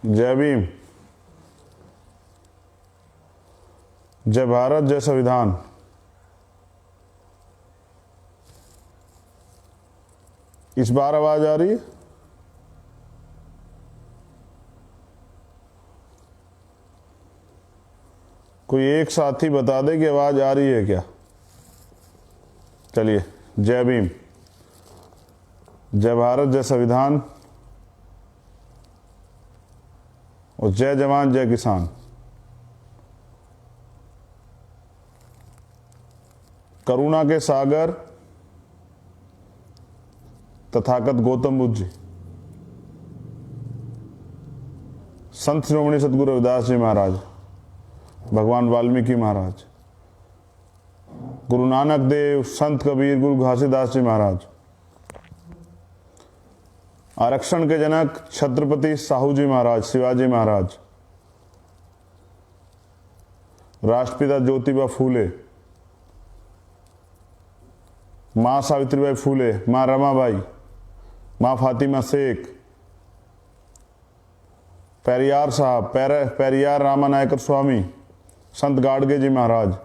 जय भीम, जय भारत, जय संविधान। इस बार आवाज आ रही है? कोई एक साथी बता दे कि आवाज आ रही है क्या। चलिए, जय भीम, जय भारत, जय संविधान और जय जवान जय किसान। करुणा के सागर तथागत गौतम बुद्ध जी, संत श्रोमणी सतगुरु रविदास जी महाराज, भगवान वाल्मीकि महाराज, गुरु नानक देव, संत कबीर, गुरु घासीदास जी महाराज, आरक्षण के जनक छत्रपति साहू जी महाराज, शिवाजी महाराज, राष्ट्रपिता ज्योतिबा फूले, मां सावित्रीबाई फूले, मां रमाबाई, मां फातिमा शेख, पेरियार साहब, पेरियार रामानायकर स्वामी, संत गाडगे जी महाराज,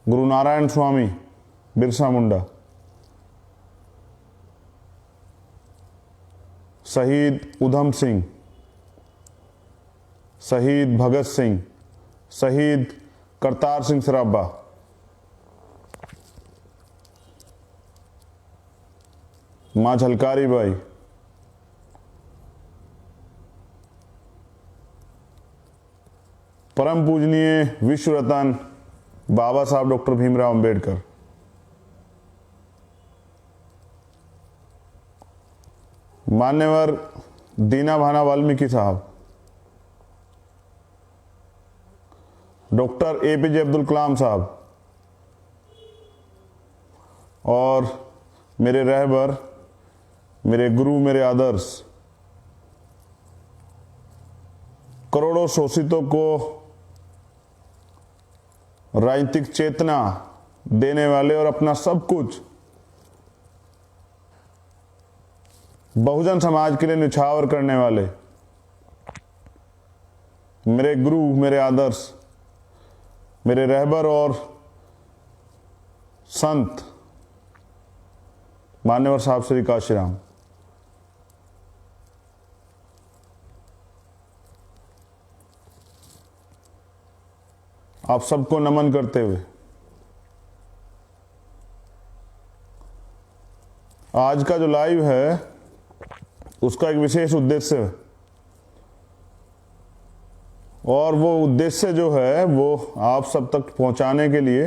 गुरु नारायण स्वामी, बिरसा मुंडा, शहीद उधम सिंह, शहीद भगत सिंह, शहीद करतार सिंह सराभा, मां झलकारी बाई, परम पूजनीय विश्व रतन बाबा साहब डॉक्टर भीमराव अंबेडकर, मान्यवर दीना भाना वाल्मीकि साहब, डॉक्टर एपीजे अब्दुल कलाम साहब और मेरे रहबर, मेरे गुरु, मेरे आदर्श, करोड़ों शोषितों को राजनीतिक चेतना देने वाले और अपना सब कुछ बहुजन समाज के लिए न्यौछावर करने वाले मेरे गुरु, मेरे आदर्श, मेरे रहबर और संत मान्यवर साहब श्री काशीराम, आप सबको नमन करते हुए आज का जो लाइव है उसका एक विशेष उद्देश्य है और वो उद्देश्य जो है वो आप सब तक पहुंचाने के लिए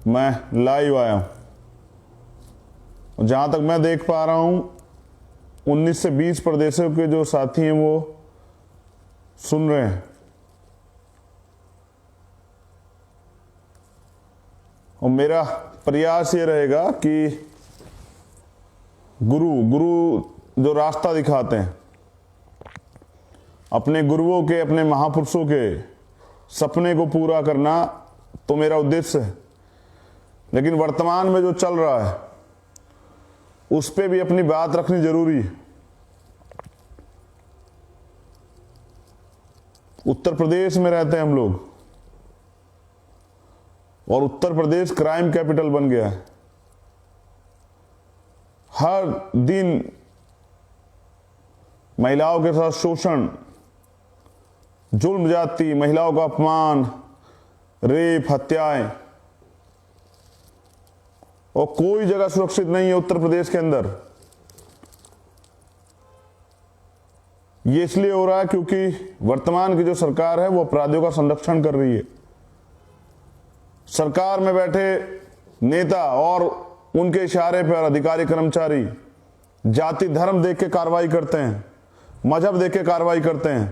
मैं लाइव आया हूं। जहां तक मैं देख पा रहा हूं 19 से 20 प्रदेशों के जो साथी हैं वो सुन रहे हैं और मेरा प्रयास ये रहेगा कि गुरु जो रास्ता दिखाते हैं, अपने गुरुओं के, अपने महापुरुषों के सपने को पूरा करना तो मेरा उद्देश्य है, लेकिन वर्तमान में जो चल रहा है उस पे भी अपनी बात रखनी जरूरी है। उत्तर प्रदेश में रहते हैं हम लोग और उत्तर प्रदेश क्राइम कैपिटल बन गया है। हर दिन महिलाओं के साथ शोषण, जुल्म जाति, महिलाओं का अपमान, रेप, हत्याएं और कोई जगह सुरक्षित नहीं है उत्तर प्रदेश के अंदर। ये इसलिए हो रहा है क्योंकि वर्तमान की जो सरकार है वो अपराधियों का संरक्षण कर रही है। सरकार में बैठे नेता और उनके इशारे पर अधिकारी कर्मचारी जाति धर्म देख के कार्रवाई करते हैं, मजहब देख के कार्रवाई करते हैं।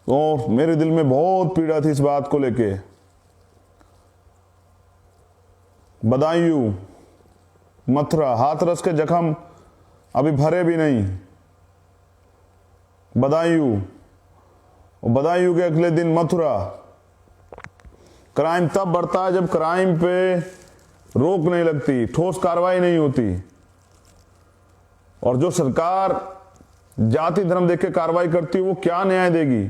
तो मेरे दिल में बहुत पीड़ा थी इस बात को लेके। बदायूं, मथुरा, हाथरस के जख्म अभी भरे भी नहीं। बदायूं के अगले दिन मथुरा। क्राइम तब बढ़ता है जब क्राइम पे रोक नहीं लगती, ठोस कार्रवाई नहीं होती। और जो सरकार जाति धर्म देख के कार्रवाई करती है वो क्या न्याय देगी?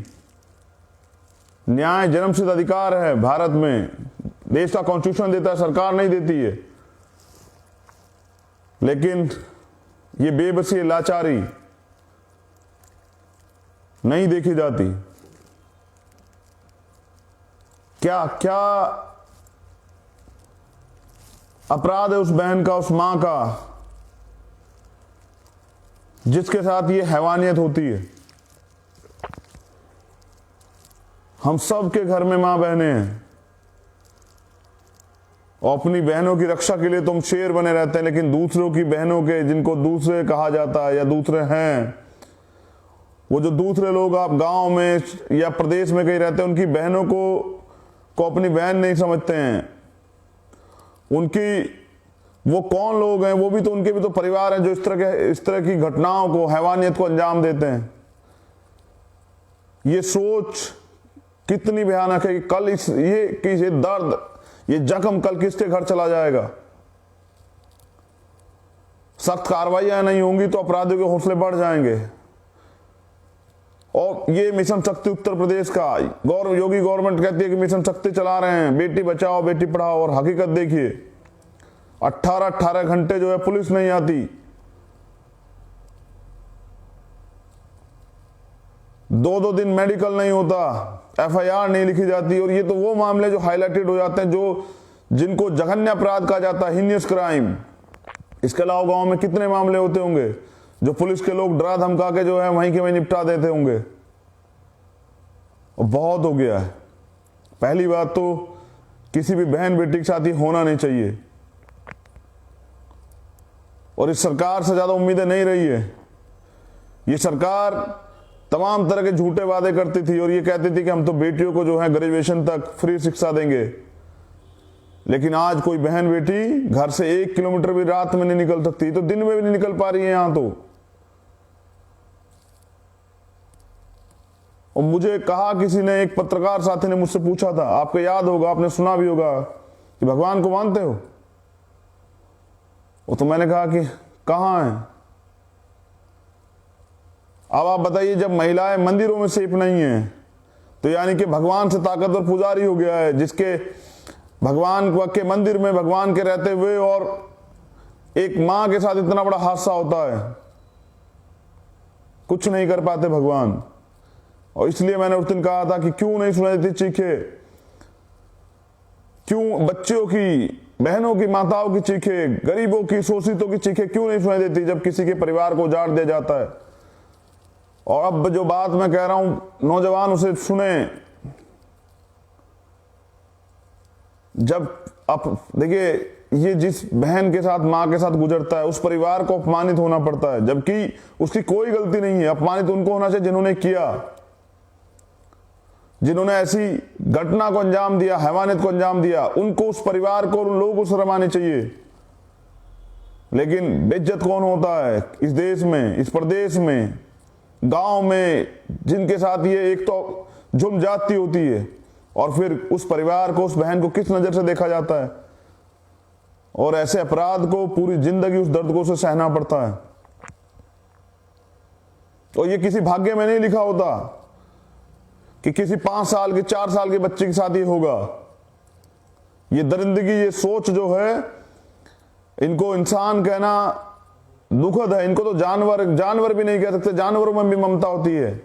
न्याय जन्मसिद्ध अधिकार है भारत में, देश का कॉन्स्टिट्यूशन देता है, सरकार नहीं देती है। लेकिन ये बेबसी, लाचारी नहीं देखी जाती। क्या क्या अपराध है उस बहन का, उस मां का, जिसके साथ ये हैवानियत होती है। हम सब के घर में मां बहनें हैं और अपनी बहनों की रक्षा के लिए तुम शेर बने रहते हैं, लेकिन दूसरों की बहनों के, जिनको दूसरे कहा जाता है या दूसरे हैं, वो जो दूसरे लोग आप गांव में या प्रदेश में कहीं रहते हैं, उनकी बहनों को अपनी बहन नहीं समझते हैं। उनकी वो कौन लोग हैं? वो भी तो, उनके भी तो परिवार हैं जो इस तरह की घटनाओं को, हैवानियत को अंजाम देते हैं। ये सोच कितनी भयानक है कि कल ये दर्द, ये जख्म कल किसके घर चला जाएगा। सख्त कार्रवाइयां नहीं होंगी तो अपराधियों के हौसले बढ़ जाएंगे। और ये मिशन शक्ति उत्तर प्रदेश का, योगी गवर्नमेंट कहती है कि मिशन शक्ति चला रहे हैं, बेटी बचाओ बेटी पढ़ाओ, और हकीकत देखिए 18 घंटे जो है पुलिस नहीं आती। 2 दिन मेडिकल नहीं होता, FIR नहीं लिखी जाती। और ये तो वो मामले जो हाईलाइटेड हो जाते हैं, जिनको जघन्य अपराध कहा जाता है, हीनियस क्राइम। इसके अलावा गांव में कितने मामले होते होंगे जो पुलिस के लोग डरा धमका के जो है वहीं के वहीं निपटा देते होंगे। और बहुत हो गया है। पहली बात तो किसी भी बहन बेटी के साथ ये होना नहीं चाहिए, और इस सरकार से ज्यादा उम्मीदें नहीं रही है। ये सरकार तमाम तरह के झूठे वादे करती थी और ये कहती थी कि हम तो बेटियों को जो है ग्रेजुएशन तक फ्री शिक्षा देंगे, लेकिन आज कोई बहन बेटी घर से 1 किलोमीटर भी रात में नहीं निकल सकती, तो दिन में भी नहीं निकल पा रही है यहां तो। और मुझे कहा किसी ने, एक पत्रकार साथी ने मुझसे पूछा था, आपको याद होगा, आपने सुना भी होगा, कि भगवान को मानते हो? वो तो मैंने कहा कि कहां है। अब आप बताइए, जब महिलाएं मंदिरों में सेफ नहीं है तो यानी कि भगवान से ताकतवर पुजारी हो गया है, जिसके भगवान के मंदिर में भगवान के रहते हुए और एक मां के साथ इतना बड़ा हादसा होता है, कुछ नहीं कर पाते भगवान। और इसलिए मैंने उस दिन कहा था कि क्यों नहीं सुनाई देती चीखें, क्यों बच्चों की, बहनों की, माताओं की चीखें, गरीबों की, शोषितों की चीखें क्यों नहीं सुनाई देती जब किसी के परिवार को उजाड़ दिया जाता है। और अब जो बात मैं कह रहा हूं, नौजवान उसे सुने। जब अब देखिए, ये जिस बहन के साथ, मां के साथ गुजरता है, उस परिवार को अपमानित होना पड़ता है, जबकि उसकी कोई गलती नहीं है। अपमानित उनको होना चाहिए जिन्होंने किया, जिन्होंने ऐसी घटना को अंजाम दिया, हैवानियत को अंजाम दिया, उनको, उस परिवार को, उन लोगों को शर्मानी चाहिए। लेकिन बेइज्जत कौन होता है इस देश में, इस प्रदेश में, गांव में, जिनके साथ ये एक तो जुर्म जाती होती है, और फिर उस परिवार को, उस बहन को किस नजर से देखा जाता है। और ऐसे अपराध को पूरी जिंदगी, उस दर्द को उसे सहना पड़ता है। और ये किसी भाग्य में नहीं लिखा होता कि किसी 5 साल के, 4 साल के बच्चे के साथ ये होगा। ये दरिंदगी, ये सोच जो है, इनको इंसान कहना दुखद है। इनको तो जानवर भी नहीं कह सकते, जानवरों में भी ममता होती है।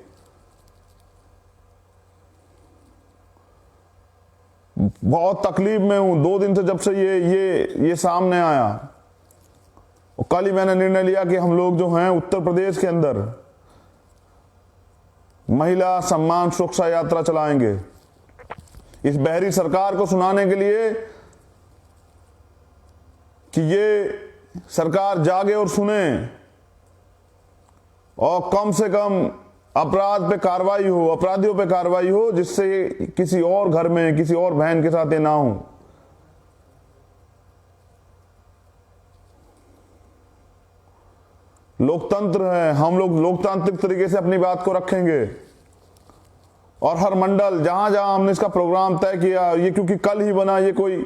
बहुत तकलीफ में हूं 2 दिन से, जब से ये सामने आया। और कल ही मैंने निर्णय लिया कि हम लोग जो हैं उत्तर प्रदेश के अंदर महिला सम्मान सुरक्षा यात्रा चलाएंगे, इस बहरी सरकार को सुनाने के लिए कि ये सरकार जागे और सुने, और कम से कम अपराध पे कार्रवाई हो, अपराधियों पे कार्रवाई हो, जिससे किसी और घर में, किसी और बहन के साथ ये ना हो। लोकतंत्र है, हम लोग लोकतांत्रिक तरीके से अपनी बात को रखेंगे। और हर मंडल, जहां जहां हमने इसका प्रोग्राम तय किया, ये क्योंकि कल ही बना, ये कोई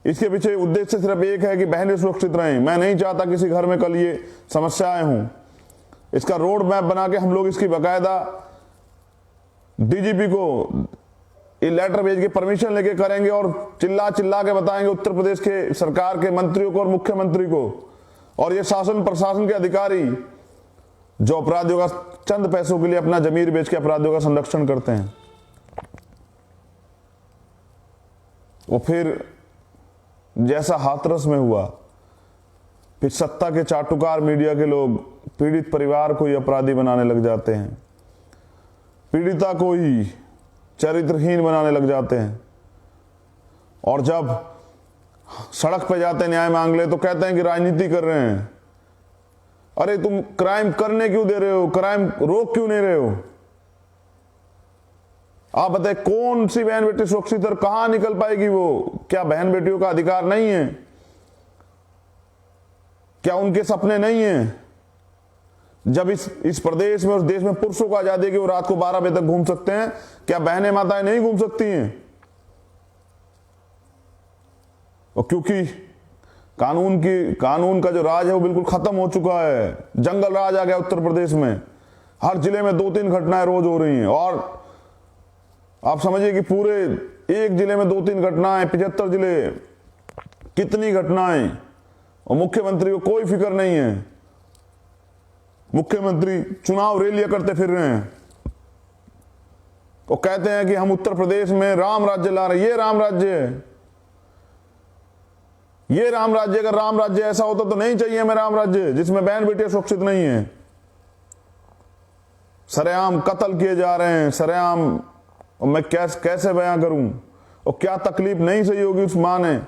इसके पीछे उद्देश्य सिर्फ एक है कि बहनें सुरक्षित रहें। मैं नहीं चाहता किसी घर में कल ये समस्याएं हों। इसका रोड मैप बना के हम लोग इसकी बाकायदा डीजीपी को ये लेटर भेज के परमिशन लेके करेंगे और चिल्ला चिल्ला के बताएंगे उत्तर प्रदेश के सरकार के मंत्रियों को और मुख्यमंत्री को और ये शासन प्रशासन के अधिकारी जो अपराधियों का चंद पैसों के लिए अपना जमीर बेच के अपराधियों का संरक्षण करते हैं। वो फिर जैसा हाथरस में हुआ, फिर सत्ता के चाटुकार मीडिया के लोग पीड़ित परिवार को ही अपराधी बनाने लग जाते हैं, पीड़िता को ही चरित्रहीन बनाने लग जाते हैं। और जब सड़क पे जाते न्याय मांग ले तो कहते हैं कि राजनीति कर रहे हैं। अरे तुम क्राइम करने क्यों दे रहे हो? क्राइम रोक क्यों नहीं रहे हो? आप बताए कौन सी बहन बेटी सुरक्षित और कहां निकल पाएगी वो? क्या बहन बेटियों का अधिकार नहीं है? क्या उनके सपने नहीं हैं? जब इस प्रदेश में, उस देश में पुरुषों को आजादी कि वो रात को 12 बजे तक घूम सकते हैं, क्या बहनें माताएं नहीं घूम सकती हैं? और क्योंकि कानून का जो राज है वो बिल्कुल खत्म हो चुका है। जंगल राज आ गया उत्तर प्रदेश में। हर जिले में 2-3 घटनाएं रोज हो रही हैं। और आप समझिए कि पूरे एक जिले में 2-3 घटनाएं, 75 जिले, कितनी घटनाएं, और मुख्यमंत्री को कोई फिक्र नहीं है। मुख्यमंत्री चुनाव रैलियां करते फिर रहे हैं। वो कहते हैं कि हम उत्तर प्रदेश में राम राज्य ला रहे हैं। ये राम राज्य है, ये राम राज्य। अगर राम राज्य ऐसा होता तो नहीं चाहिए हमें राम राज्य जिसमें बहन बेटियां सुरक्षित नहीं है। सरेआम कत्ल किए जा रहे हैं, सरेआम। और मैं कैसे बयां करूं? और क्या तकलीफ नहीं सही होगी उस मां ने।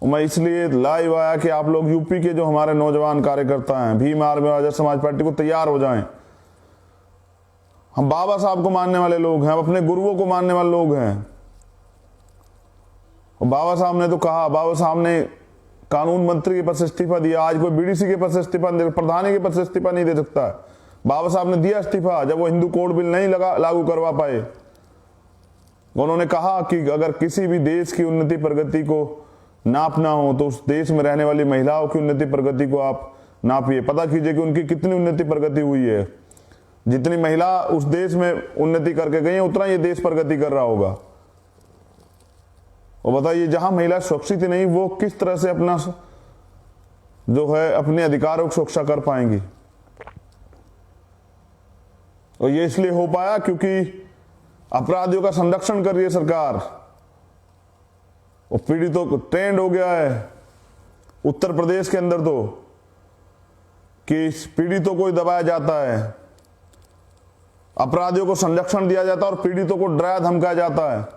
मैं इसलिए लाइव आया कि आप लोग यूपी के जो हमारे नौजवान कार्यकर्ता हैं, भीम आर्मी और आजाद समाज पार्टी को तैयार हो जाएं। हम बाबा साहब को मानने वाले लोग हैं, हम अपने गुरुओं को मानने वाले लोग हैं। और बाबा साहब ने तो कहा, बाबा साहब ने कानून मंत्री के पद से इस्तीफा दिया। आज कोई बीडीसी के पद से इस्तीफा, प्रधानी के पद से इस्तीफा नहीं दे सकता। बाबा साहब ने दिया इस्तीफा जब वो हिंदू कोड बिल नहीं लागू करवा पाए। उन्होंने कहा कि अगर किसी भी देश की उन्नति प्रगति को नापना हो तो उस देश में रहने वाली महिलाओं की उन्नति प्रगति को आप नापिए। पता कीजिए कि उनकी कितनी उन्नति प्रगति हुई है। जितनी महिला उस देश में उन्नति करके गई है उतना ये देश प्रगति कर रहा होगा। और बताइए जहां महिला सुरक्षित ही नहीं, वो किस तरह से अपना जो है अपने अधिकारों की सुरक्षा कर पाएंगी। और ये इसलिए हो पाया क्योंकि अपराधियों का संरक्षण कर रही है सरकार। और पीड़ितों को ट्रेंड हो गया है उत्तर प्रदेश के अंदर तो कि पीड़ितों को ही दबाया जाता है, अपराधियों को संरक्षण दिया जाता है और पीड़ितों को डराया धमकाया जाता है।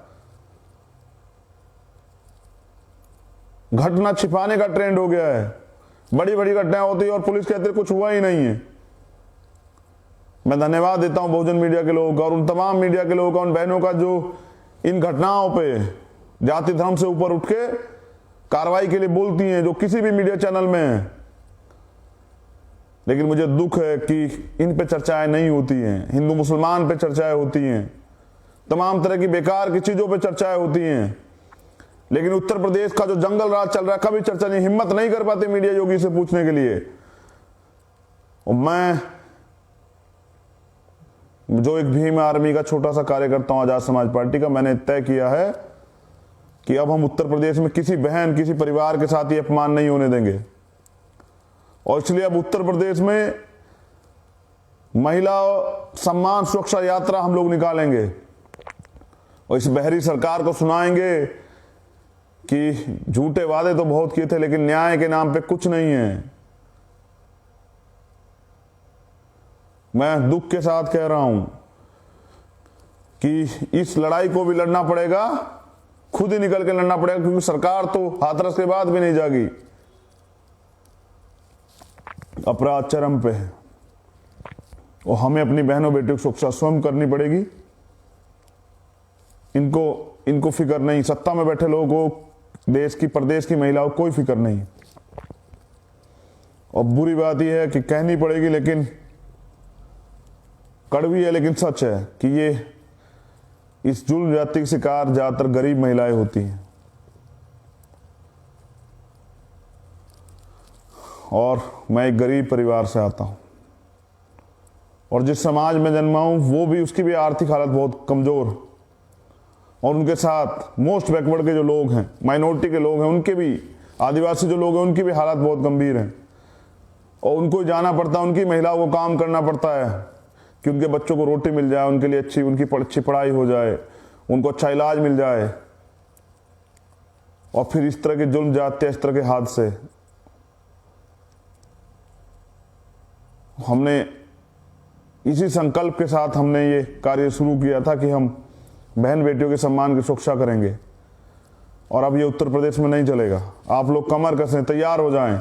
घटना छिपाने का ट्रेंड हो गया है। बड़ी बड़ी घटनाएं होती है और पुलिस कहती है कुछ हुआ ही नहीं है। मैं धन्यवाद देता हूं बहुजन मीडिया के लोगों का और उन तमाम मीडिया के लोगों का, उन बहनों का जो इन घटनाओं पे जाति धर्म से ऊपर उठ के कार्रवाई के लिए बोलती हैं, जो किसी भी मीडिया चैनल में है। लेकिन मुझे दुख है कि इन पे चर्चाएं नहीं होती हैं। हिंदू मुसलमान पे चर्चाएं होती हैं, तमाम तरह की बेकार की चीजों पे चर्चाएं होती हैं। लेकिन उत्तर प्रदेश का जो जंगल राज चल रहा है कभी चर्चा नहीं, हिम्मत नहीं कर पाते मीडिया योगी से पूछने के लिए। और मैं जो एक भीम आर्मी का छोटा सा कार्यकर्ता हूं आजाद समाज पार्टी का, मैंने तय किया है कि अब हम उत्तर प्रदेश में किसी बहन, किसी परिवार के साथ ये अपमान नहीं होने देंगे। और इसलिए अब उत्तर प्रदेश में महिला सम्मान सुरक्षा यात्रा हम लोग निकालेंगे और इस बहरी सरकार को सुनाएंगे कि झूठे वादे तो बहुत किए थे लेकिन न्याय के नाम पे कुछ नहीं है। मैं दुख के साथ कह रहा हूं कि इस लड़ाई को भी लड़ना पड़ेगा, खुद ही निकल के लड़ना पड़ेगा, क्योंकि सरकार तो हाथरस के बाद भी नहीं जागी। अपराध चरम पे है और हमें अपनी बहनों बेटियों की सुरक्षा स्वयं करनी पड़ेगी। इनको फिक्र नहीं, सत्ता में बैठे लोगों को, देश की प्रदेश की महिलाओं को कोई फिक्र नहीं। और बुरी बात यह है कि कहनी पड़ेगी, लेकिन कड़वी है लेकिन सच है कि ये इस जुल्म जाति की शिकार ज्यादातर गरीब महिलाएं होती हैं। और मैं एक गरीब परिवार से आता हूं, और जिस समाज में जन्मा हूं वो भी, उसकी भी आर्थिक हालत बहुत कमजोर, और उनके साथ मोस्ट बैकवर्ड के जो लोग हैं, माइनॉरिटी के लोग हैं, उनके भी, आदिवासी जो लोग हैं उनकी भी हालत बहुत गंभीर है। और उनको जाना पड़ता है, उनकी महिलाओं को काम करना पड़ता है कि उनके बच्चों को रोटी मिल जाए, उनके लिए अच्छी पढ़ाई हो जाए, उनको अच्छा इलाज मिल जाए। और फिर इस तरह के जुल्म जाते हैं, इस तरह के हादसे। हमने इसी संकल्प के साथ हमने ये कार्य शुरू किया था कि हम बहन बेटियों के सम्मान की सुरक्षा करेंगे। और अब ये उत्तर प्रदेश में नहीं चलेगा। आप लोग कमर कसें, तैयार हो जाएं।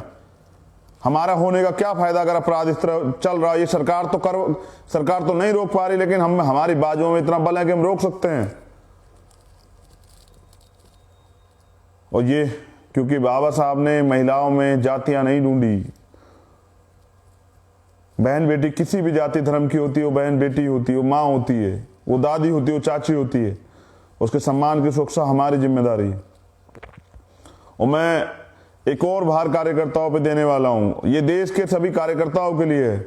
हमारा होने का क्या फायदा अगर अपराध इस तरह चल रहा है। ये सरकार तो नहीं रोक पा रही, लेकिन हमारी बाजुओं में इतना बल है कि हम रोक सकते हैं। और ये क्योंकि बाबा साहब ने महिलाओं में जातियां नहीं ढूंढी। बहन बेटी किसी भी जाति धर्म की होती है, वो बहन बेटी होती है, वो माँ होती है, वो दादी होती है, वो चाची होती है। उसके सम्मान की सुरक्षा हमारी जिम्मेदारी है। और मैं एक और भार कार्यकर्ताओं पे देने वाला हूं, ये देश के सभी कार्यकर्ताओं के लिए है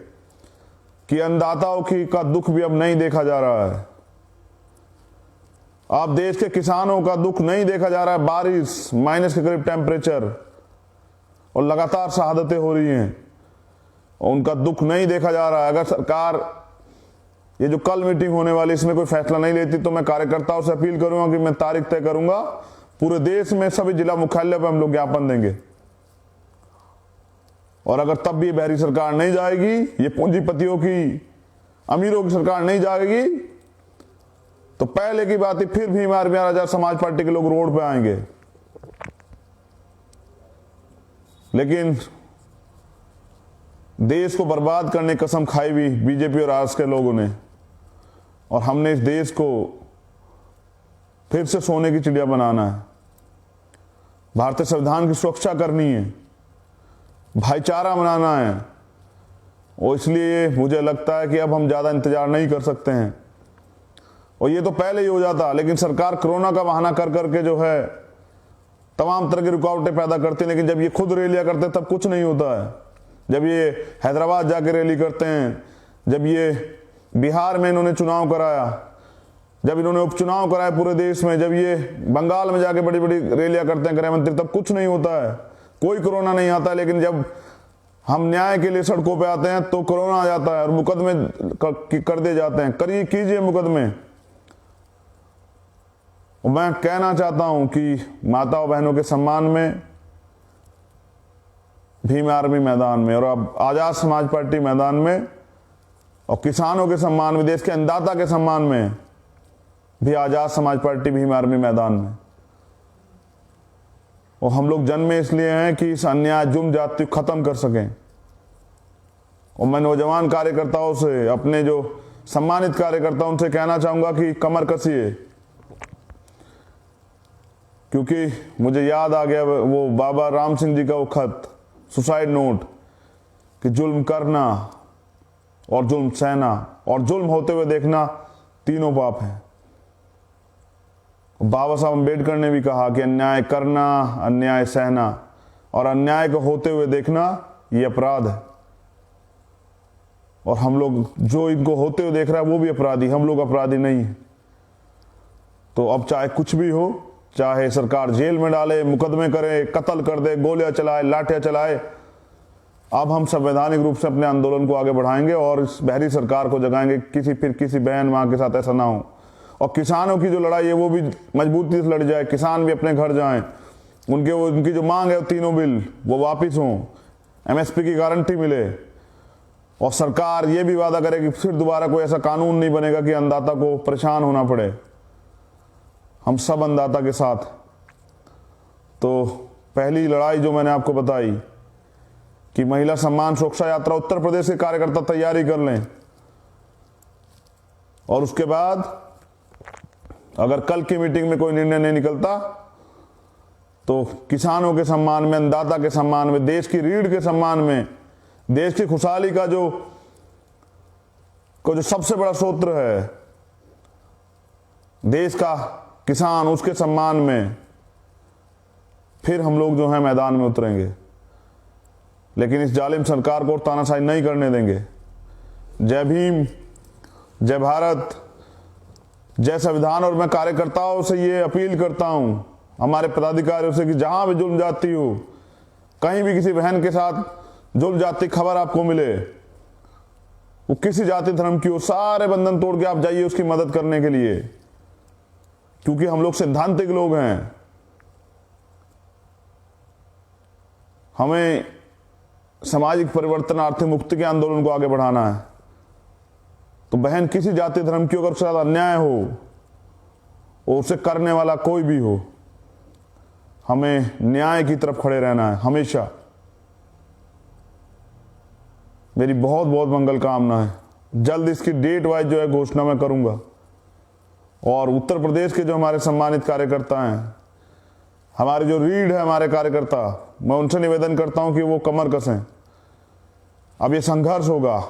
कि अन्नदाताओं का दुख भी अब नहीं देखा जा रहा है। आप देश के किसानों का दुख नहीं देखा जा रहा है। बारिश, माइनस के करीब टेम्परेचर और लगातार शहादतें हो रही हैं, और उनका दुख नहीं देखा जा रहा है। अगर सरकार ये जो कल मीटिंग होने वाली, इसमें कोई फैसला नहीं लेती, तो मैं कार्यकर्ताओं से अपील करूंगा कि मैं तारीख तय करूंगा, पूरे देश में सभी जिला मुख्यालय पर हम लोग ज्ञापन देंगे। और अगर तब भी बहरी सरकार नहीं जाएगी, ये पूंजीपतियों की, अमीरों की सरकार नहीं जाएगी, तो पहले की बात ही फिर भी हमारे आजाद समाज पार्टी के लोग रोड पे आएंगे। लेकिन देश को बर्बाद करने की कसम खाई भी बीजेपी और आरएसएस के लोगों ने, और हमने इस देश को फिर से सोने की चिड़िया बनाना है। भारतीय संविधान की सुरक्षा करनी है, भाईचारा बनाना है। और इसलिए मुझे लगता है कि अब हम ज्यादा इंतजार नहीं कर सकते हैं। और ये तो पहले ही हो जाता, लेकिन सरकार कोरोना का बहाना कर करके जो है तमाम तरह की रुकावटें पैदा करती है। लेकिन जब ये खुद रैलियां करते हैं तब कुछ नहीं होता है। जब ये हैदराबाद जाके रैली करते हैं, जब ये बिहार में इन्होंने चुनाव कराया, जब इन्होंने उपचुनाव कराया पूरे देश में, जब ये बंगाल में जाके बड़ी बड़ी रैलियां करते हैं गृह मंत्री, तब कुछ नहीं होता है, कोई कोरोना नहीं आता। लेकिन जब हम न्याय के लिए सड़कों पे आते हैं तो कोरोना आ जाता है और मुकदमे कर दिए जाते हैं। कीजिए मुकदमे। मैं कहना चाहता हूं कि माताओं बहनों के सम्मान में भीम आर्मी मैदान में, और अब आजाद समाज पार्टी मैदान में, और किसानों के सम्मान में, देश के अन्नदाता के सम्मान में भी आजाद समाज पार्टी भीम आर्मी मैदान में। और हम लोग जन्मे इसलिए हैं कि इस अन्याय जुल्म जाति को खत्म कर सकें। और मैं नौजवान कार्यकर्ताओं से, अपने जो सम्मानित कार्यकर्ताओं से कहना चाहूंगा कि कमर कसिए, क्योंकि मुझे याद आ गया वो बाबा राम सिंह जी का वो खत, सुसाइड नोट, कि जुल्म करना और जुल्म सहना और जुल्म होते हुए देखना तीनों पाप हैं। बाबा साहब अम्बेडकर ने भी कहा कि अन्याय करना, अन्याय सहना और अन्याय को होते हुए देखना ये अपराध है। और हम लोग जो इनको होते हुए देख रहा है वो भी अपराधी, हम लोग अपराधी नहीं है। तो अब चाहे कुछ भी हो, चाहे सरकार जेल में डाले, मुकदमे करे, कत्ल कर दे, गोलियां चलाए, लाठियां चलाए, अब हम संवैधानिक रूप से अपने आंदोलन को आगे बढ़ाएंगे और इस बहरी सरकार को जगाएंगे किसी बहन मां के साथ ऐसा ना हो। और किसानों की जो लड़ाई है वो भी मजबूती से लड़ जाए, किसान भी अपने घर जाएं, उनकी जो मांग है वो तीनों बिल वो वापिस हों, एमएसपी की गारंटी मिले, और सरकार ये भी वादा करे कि फिर दोबारा कोई ऐसा कानून नहीं बनेगा कि अन्नदाता को परेशान होना पड़े। हम सब अन्नदाता के साथ। तो पहली लड़ाई जो मैंने आपको बताई कि महिला सम्मान सुरक्षा यात्रा, उत्तर प्रदेश के कार्यकर्ता तैयारी कर लें, और उसके बाद अगर कल की मीटिंग में कोई निर्णय नहीं निकलता तो किसानों के सम्मान में, अन्नदाता के सम्मान में, देश की रीढ़ के सम्मान में, देश की खुशहाली का जो सबसे बड़ा सूत्र है देश का किसान, उसके सम्मान में फिर हम लोग जो है मैदान में उतरेंगे। लेकिन इस जालिम सरकार को तानाशाही नहीं करने देंगे। जय भीम, जय भारत, जय संविधान। और मैं कार्यकर्ताओं से ये अपील करता हूं, हमारे पदाधिकारियों से, कि जहां भी जुल्म जाती हो, कहीं भी किसी बहन के साथ जुल्म जाती खबर आपको मिले, वो किसी जाति धर्म की हो, सारे बंधन तोड़ के आप जाइए उसकी मदद करने के लिए, क्योंकि हम लोग सैद्धांतिक लोग हैं। हमें सामाजिक परिवर्तन, आर्थिक मुक्ति के आंदोलन को आगे बढ़ाना है। तो बहन, किसी जाति धर्म की अगर उसके साथ अन्याय हो और उसे करने वाला कोई भी हो, हमें न्याय की तरफ खड़े रहना है हमेशा। मेरी बहुत बहुत मंगल कामना है। जल्द इसकी डेट वाइज जो है घोषणा मैं करूंगा। और उत्तर प्रदेश के जो हमारे सम्मानित कार्यकर्ता हैं, हमारे जो रीढ़ है हमारे कार्यकर्ता, मैं उनसे निवेदन करता हूं कि वो कमर कसें। अब ये संघर्ष होगा,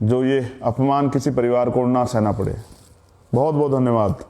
जो ये अपमान किसी परिवार को ना सहना पड़े। बहुत बहुत धन्यवाद।